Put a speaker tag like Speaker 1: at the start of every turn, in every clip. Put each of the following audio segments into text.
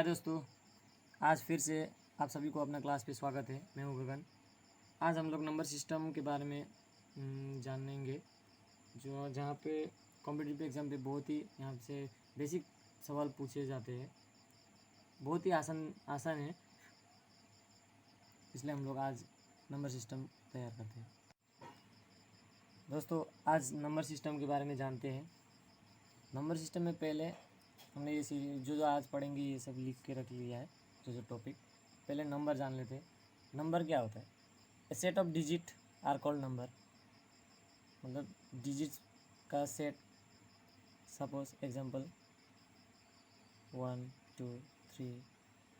Speaker 1: हाय दोस्तों, आज फिर से आप सभी को अपना क्लास पे स्वागत है। मैं हूँ गगन। आज हम लोग नंबर सिस्टम के बारे में जानेंगे, जो जहाँ पे कॉम्पिटिटिव एग्ज़ाम पे बहुत ही यहाँ से बेसिक सवाल पूछे जाते हैं। बहुत ही आसान है, इसलिए हम लोग आज नंबर सिस्टम तैयार करते हैं। दोस्तों, आज नंबर सिस्टम के बारे में जानते हैं। नंबर सिस्टम में पहले हमने ये सीरीज जो आज पढ़ेंगे ये सब लिख के रख लिया है, जो टॉपिक। पहले नंबर जान लेते हैं। नंबर क्या होता है? A set of digit are called number, मतलब डिजिट्स का सेट। सपोज एग्जांपल 1 2 3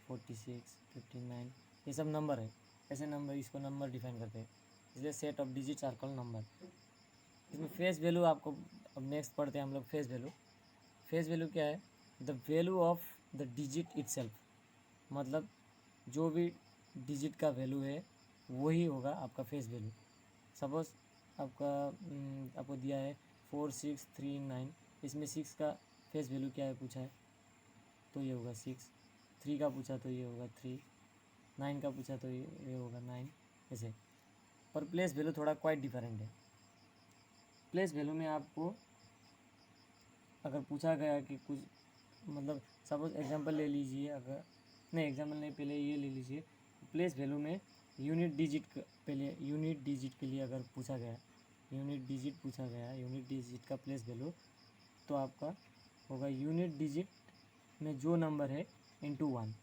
Speaker 1: 46 59, ये सब नंबर है। ऐसे नंबर, इसको नंबर डिफाइन करते हैं, इसलिए set of digits are called number. इसमें फेस वैल्यू आपको, अब नेक्स्ट पढ़ते हैं हम लोग फेस वैल्यू। फेस वैल्यू क्या है? The value of the digit itself, मतलब जो भी डिजिट का वैल्यू है वही होगा आपका फेस वैल्यू। सपोज आपको दिया है 4639, इसमें 6 का फेस वैल्यू क्या है पूछा है, तो ये होगा 6। 3 का पूछा तो ये होगा 3। 9 का पूछा तो ये होगा 9, ऐसे। पर प्लेस वैल्यू थोड़ा क्वाइट डिफरेंट है। प्लेस वैल्यू में आपको अगर पूछा गया कि कुछ, मतलब सपोज एग्जांपल ले लीजिए, अगर नहीं एग्जांपल नहीं, पहले ये ले लीजिए। प्लेस वैल्यू में यूनिट डिजिट पहले यूनिट डिजिट के लिए अगर पूछा गया, यूनिट डिजिट पूछा गया, यूनिट डिजिट का प्लेस वैल्यू, तो आपका होगा यूनिट डिजिट में जो नंबर है इंटू 1।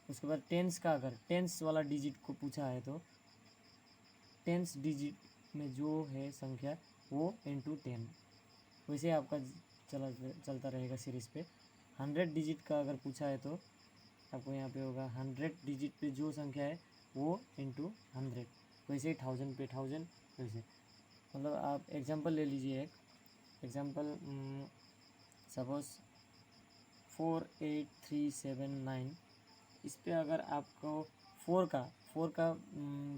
Speaker 1: उसके बाद टेंस का, अगर टेंस वाला डिजिट को पूछा है तो टेंस डिजिट में जो है संख्या वो इंटू 10। वैसे आपका चलता रहेगा सीरीज़ पे। 100 डिजिट का अगर पूछा है तो आपको यहाँ पे होगा 100 डिजिट पे जो संख्या है वो इंटू 100। वैसे ही 1000 पे 1000, वैसे। मतलब आप एग्जांपल ले लीजिए, एक एग्जांपल सपोज 48379। इस पर अगर आपको 4 का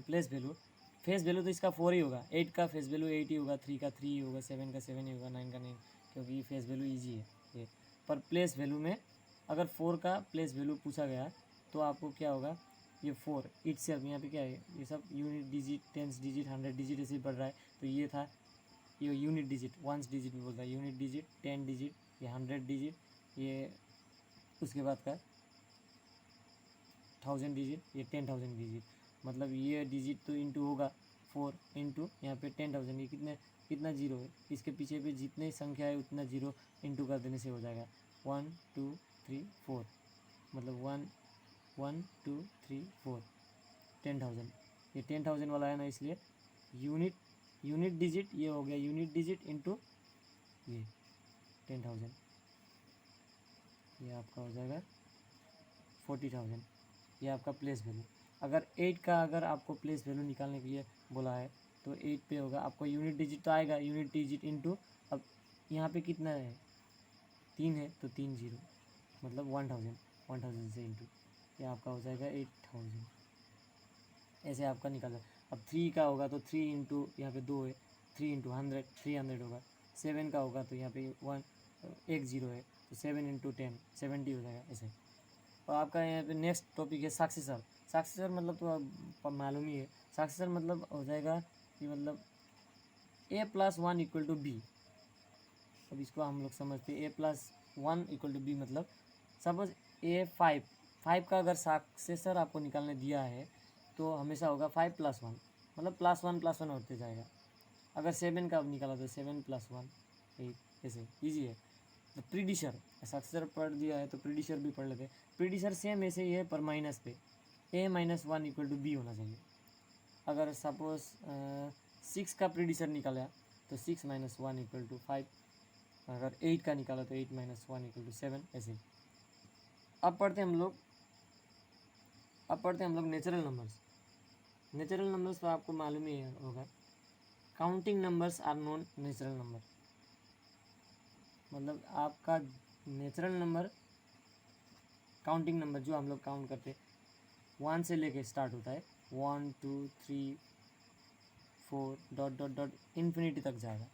Speaker 1: प्लेस वैल्यू, फेस वैल्यू तो इसका 4 ही होगा। 8 का फेस वैल्यू 8 ही होगा, 3 का 3 ही होगा, 7 का 7 ही होगा, 9 का 9, क्योंकि फेस वैल्यू ईजी है ये। पर प्लेस वैल्यू में अगर 4 का प्लेस वैल्यू पूछा गया तो आपको क्या होगा, ये 4 इटसेल्फ, यहाँ पे क्या है, ये सब unit digit, tens digit, 100 digit ऐसे ही बढ़ रहा है। तो ये था ये यूनिट डिजिट, वंस डिजिट भी बोलता है, यूनिट डिजिट, 10 डिजिट, ये 100 डिजिट, ये उसके बाद का 1000 डिजिट, ये 10,000 डिजिट। मतलब ये डिजिट तो इंटू होगा 4 इंटू यहाँ पे 10,000, ये कितना जीरो है, इसके पीछे पे जितने संख्या है उतना जीरो इंटू कर देने से हो जाएगा 1 2 3 4। मतलब 1 1 2 3 4, 10,000। ये 10,000 वाला है ना, इसलिए यूनिट डिजिट ये हो गया, यूनिट डिजिट इंटू ये 10,000, ये आपका हो जाएगा 40,000। ये आपका प्लेस वैल्यू। अगर 8 का अगर आपको प्लेस वैल्यू निकालने के लिए बोला है तो 8 पे होगा आपको यूनिट डिजिट तो आएगा, यूनिट डिजिट इंटू, अब यहाँ पे कितना है, 3 है तो 3 जीरो, मतलब 1000 से इंटू, ये आपका हो जाएगा 8000। ऐसे आपका निकाला। अब 3 का होगा तो 3 इंटू, यहाँ पे 2 है, 3 इंटू 100, 300 होगा। 7 का होगा तो यहाँ पे 1 जीरो है तो 7 इंटू 10, 70 हो जाएगा, ऐसे। और आपका यहाँ पे नेक्स्ट टॉपिक है सक्सेसर। सक्सेसर मतलब तो आप मालूम ही है। सक्सेसर मतलब हो जाएगा कि मतलब a+1 इक्वल टू बी। अब इसको हम लोग समझते हैं, a+1 इक्वल टू बी, मतलब सपोज a5 का अगर सक्सेसर आपको निकालने दिया है तो हमेशा होगा 5+1, मतलब +1 होते जाएगा। अगर 7 का निकाला तो 7+1 8, ऐसे ईजी है। तो प्रीडिशर, सक्सेसर पढ़ दिया है तो प्रीडिशर भी पढ़ लेते हैं। प्रीडिशर सेम ऐसे ही है पर माइनस पे, a-1 इक्वल टू बी होना चाहिए। अगर सपोज 6 का प्रीडिशर निकाला तो 6 - 1 इक्वल टू 5। अगर 8 का निकाला तो 8 - 1 इक्वल टू 7, ऐसे। अब पढ़ते हैं हम लोग नेचुरल नंबर्स। नेचुरल नंबर्स तो आपको मालूम ही होगा। Counting numbers are known natural number, मतलब आपका नेचुरल नंबर, काउंटिंग नंबर जो हम लोग काउंट करते हैं 1 से लेके स्टार्ट होता है, 1 2 3 4 डॉट डॉट डॉट इन्फिनिटी तक जाएगा।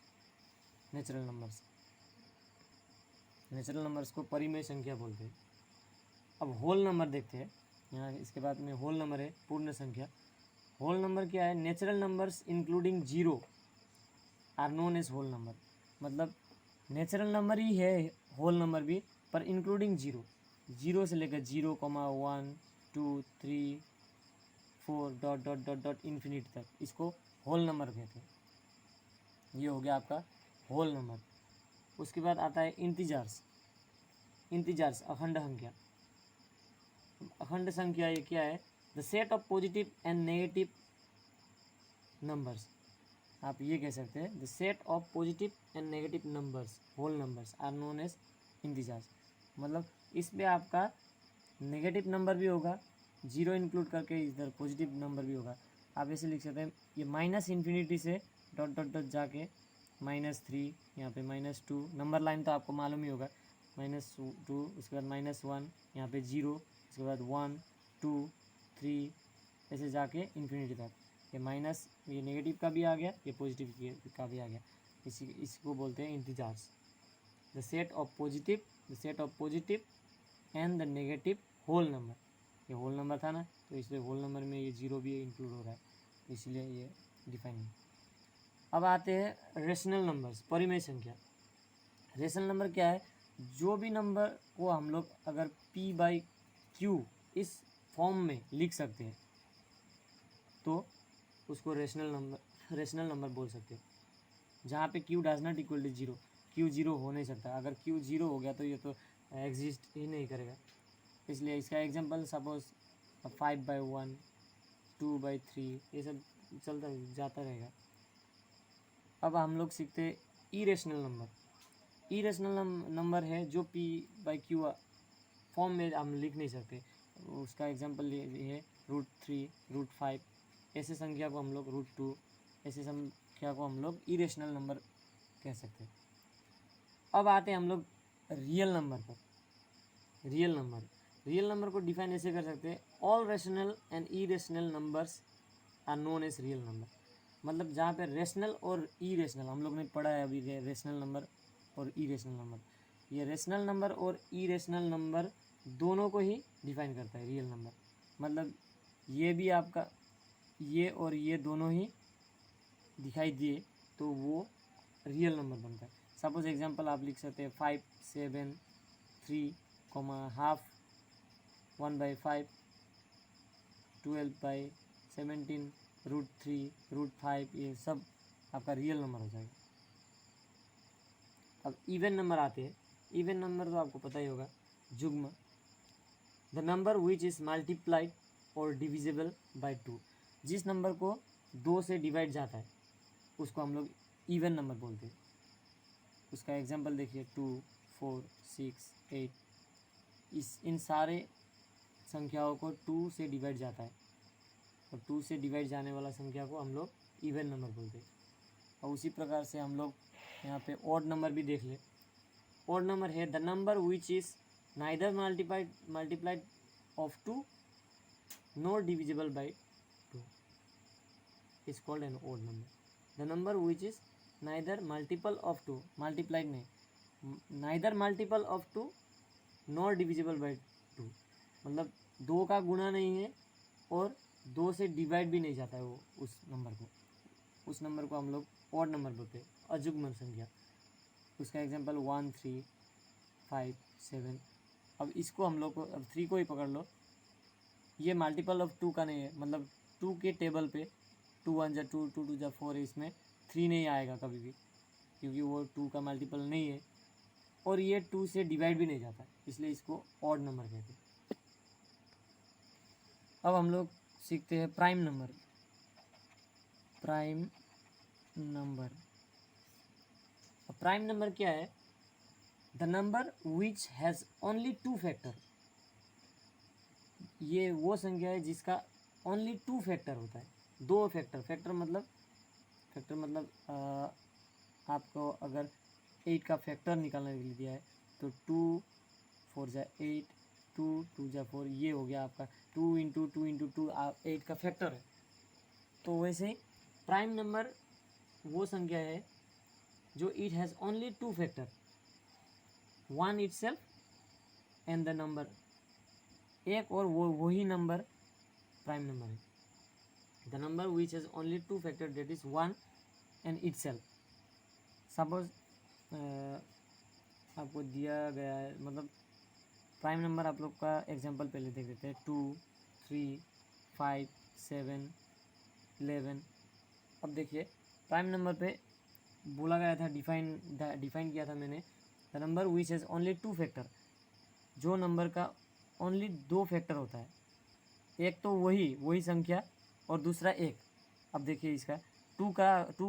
Speaker 1: नेचुरल नंबर्स को परिमेय संख्या बोलते हैं। अब होल नंबर देखते हैं। यहाँ इसके बाद में होल नंबर है, पूर्ण संख्या। होल नंबर क्या है? Natural numbers including zero are known as whole number. मतलब नेचुरल नंबर ही है होल नंबर भी, पर इंक्लूडिंग जीरो, जीरो से लेकर 0,1 2 3 4 dot dot dot dot infinity तक, इसको होल नंबर कहते हैं। ये हो गया आपका होल नंबर। उसके बाद आता है इंटीजर्स। इंटीजर्स अखंड संख्या। अखंड संख्या ये क्या है? The set of positive and negative numbers. आप ये कह सकते हैं the set of positive and negative numbers, whole numbers are known as integers. मतलब इसमें आपका नेगेटिव नंबर भी होगा, जीरो इंक्लूड करके इधर पॉजिटिव नंबर भी होगा। आप ऐसे लिख सकते हैं, ये माइनस इन्फिनिटी से डॉट डॉट डॉट जाके -3, यहाँ पे -2, नंबर लाइन तो आपको मालूम ही होगा, -2, उसके बाद -1, यहाँ पे 0, उसके बाद 1 2 3, ऐसे जाके इन्फिनिटी तक। ये माइनस, ये नेगेटिव का भी आ गया, ये पॉजिटिव का भी आ गया। इसको बोलते हैं integers. The set of positive and the negative whole number. ये होल नंबर था ना, तो इसलिए होल नंबर में ये जीरो भी इंक्लूड हो रहा है, इसलिए ये डिफाइन है। अब आते हैं रेशनल नंबर्स, परिमेय संख्या। रेशनल नंबर क्या है? जो भी नंबर को हम लोग अगर p/q इस फॉर्म में लिख सकते हैं तो उसको रेशनल नंबर बोल सकते हैं। जहाँ पे q does not equal to zero, q zero हो नहीं सकता। अगर q जीरो हो गया तो ये तो एग्जिस्ट ही नहीं करेगा। इसलिए इसका एग्जांपल सपोज 5/1 2/3 ये सब चलता जाता रहेगा। अब हम लोग सीखते हैं इरेशनल नंबर। इरेशनल नंबर है जो p/q फॉर्म में हम लिख नहीं सकते। उसका एग्जांपल ये है √3 √5, ऐसे संख्या को हम लोग √2, ऐसे संख्या को हम लोग इरेशनल नंबर कह सकते हैं। अब आते हैं हम लोग रियल नंबर पर। रियल नंबर को डिफाइन ऐसे कर सकते हैं, all rational and irrational numbers are known as real number. मतलब जहाँ पे रेशनल और इरेशनल हम लोग ने पढ़ा है अभी, रेशनल नंबर और इरेशनल नंबर। ये रेशनल नंबर और इरेशनल नंबर दोनों को ही डिफाइन करता है रियल नंबर। मतलब ये भी आपका, ये और ये दोनों ही दिखाई दिए तो वो रियल नंबर बनता है। सपोज एग्जांपल आप लिख सकते हैं 5 7 3, हाफ 1/5 12/17 √3 √5, ये सब आपका रियल नंबर हो जाएगा। अब इवन नंबर आते हैं। इवन नंबर तो आपको पता ही होगा, जुग्म। The number which is multiplied और डिविजिबल बाय 2। जिस नंबर को 2 से डिवाइड जाता है उसको हम लोग इवन नंबर बोलते हैं। उसका एग्जांपल देखिए 2 4 6 8। इन सारे संख्याओं को 2 से डिवाइड जाता है और 2 से डिवाइड जाने वाला संख्या को हम लोग इवन नंबर बोलते हैं। और उसी प्रकार से हम लोग यहाँ पे ऑड नंबर भी देख ले। ऑड नंबर है the number which is neither multiplied of 2 nor divisible by 2 is called an odd number. The number which is neither multiple of 2, multiplied नहीं, neither multiple of 2 nor divisible by 2, मतलब 2 का गुणा नहीं है और 2 से divide भी नहीं जाता है वो उस नंबर को हम लोग ऑड नंबर बोलते हैं, अजुग्म संख्या। उसका एग्जांपल 1 3 5 7। अब इसको हम लोग को, अब 3 को ही पकड़ लो, ये मल्टीपल ऑफ 2 का नहीं है। मतलब 2 के टेबल पे 2 1 जा 2 2 2 जा 4 है, इसमें 3 नहीं आएगा कभी भी, क्योंकि वो 2 का मल्टीपल नहीं है और ये 2 से डिवाइड भी नहीं जाता, इसलिए इसको ऑड नंबर कहते हैं। अब हम लोग सीखते हैं प्राइम नंबर। प्राइम नंबर क्या है? The number which has only 2 factor. ये वो संख्या है जिसका ओनली 2 फैक्टर होता है, 2 फैक्टर मतलब आपको अगर 8 का फैक्टर निकालने के लिए दिया है तो 2 4 जा 8 2 2 जा 4, ये हो गया आपका 2 इंटू 2 इंटू 2 8 का फैक्टर है। तो वैसे ही प्राइम नंबर वो संख्या है जो it has only 2 factor, 1 itself and the number एक और वही नंबर प्राइम नंबर है। The number which has only two factor that is 1 and itself. Suppose आपको दिया गया है, मतलब प्राइम नंबर आप लोग का एग्जांपल पहले देख लेते हैं। 2, 3, 5, 7, 11। अब देखिए प्राइम नंबर पे बोला गया था, डिफाइन किया था मैंने, the number which has only two factor, जो नंबर का ओनली दो फैक्टर होता है, एक तो वही संख्या और दूसरा एक। अब देखिए इसका टू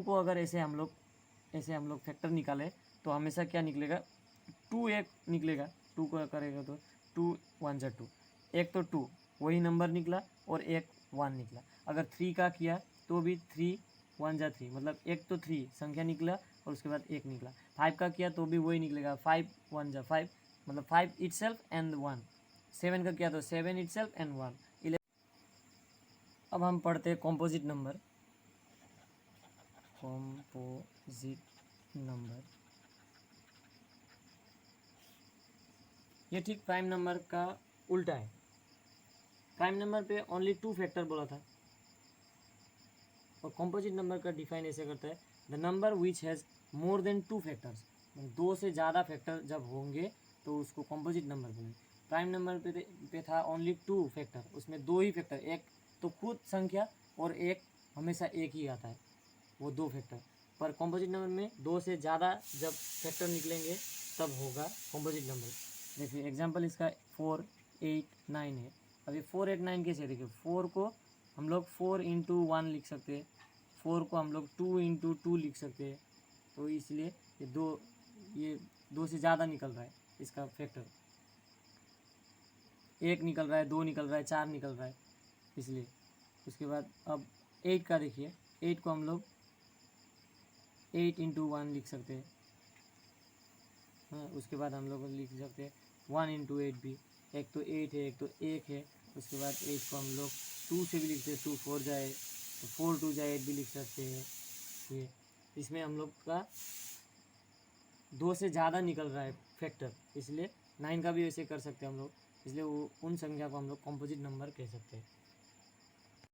Speaker 1: को अगर ऐसे हम लोग फैक्टर निकाले तो हमेशा क्या निकलेगा, 2 एक निकलेगा। 2 को करेगा तो 2 1 जा 2, एक तो 2 वही नंबर निकला और एक 1 निकला। अगर 3 का किया तो भी 3 1 जा 3, मतलब एक तो 3 संख्या निकला और उसके बाद एक निकला। 5 का किया तो भी वही निकलेगा, 5 1 जा 5, मतलब 5 इटसेल्फ एंड 1। 7 का किया तो 7 इटसेल्फ एंड 1। अब हम पढ़ते हैं कॉम्पोजिट नंबर। ये ठीक प्राइम नंबर का उल्टा है। प्राइम नंबर पे ओनली टू फैक्टर बोला था, और कॉम्पोजिट नंबर का डिफाइन ऐसे करता है, the number which has more than two factors. दो से ज़्यादा फैक्टर जब होंगे तो उसको कॉम्पोजिट नंबर बोलेंगे। प्राइम नंबर पे था ओनली टू फैक्टर, उसमें दो ही फैक्टर, एक तो खुद संख्या और एक हमेशा एक ही आता है, वो दो फैक्टर। पर कॉम्पोजिट नंबर में दो से ज़्यादा जब फैक्टर निकलेंगे तब होगा कॉम्पोजिट नंबर। देखिए एग्जांपल इसका 4 8 9 है। अभी 4 8 9 कैसे, देखिए 4 को हम लोग 4 इंटू 1 लिख सकते हैं, 4 को हम लोग 2 इंटू 2 लिख सकते हैं। तो इसलिए ये दो से ज़्यादा निकल रहा है इसका फैक्टर, एक निकल रहा है, दो निकल रहा है, चार निकल रहा है, इसलिए। उसके बाद अब 8 का देखिए, 8 को हम लोग 8 इंटू 1 लिख सकते हैं। हाँ, उसके बाद हम लोग लिख सकते हैं 1 इंटू 8 भी, एक तो 8 है, एक तो 1 है। उसके बाद 8 को हम लोग 2 से भी लिखते हैं, 2 4 जाए तो 4 2 जाए 8 भी लिख सकते हैं। ये इसमें हम लोग का दो से ज़्यादा निकल रहा है फैक्टर, इसलिए 9 का भी ऐसे कर सकते हैं हम लोग, इसलिए वो उन संख्या को हम लोग कॉम्पोजिट नंबर कह सकते हैं।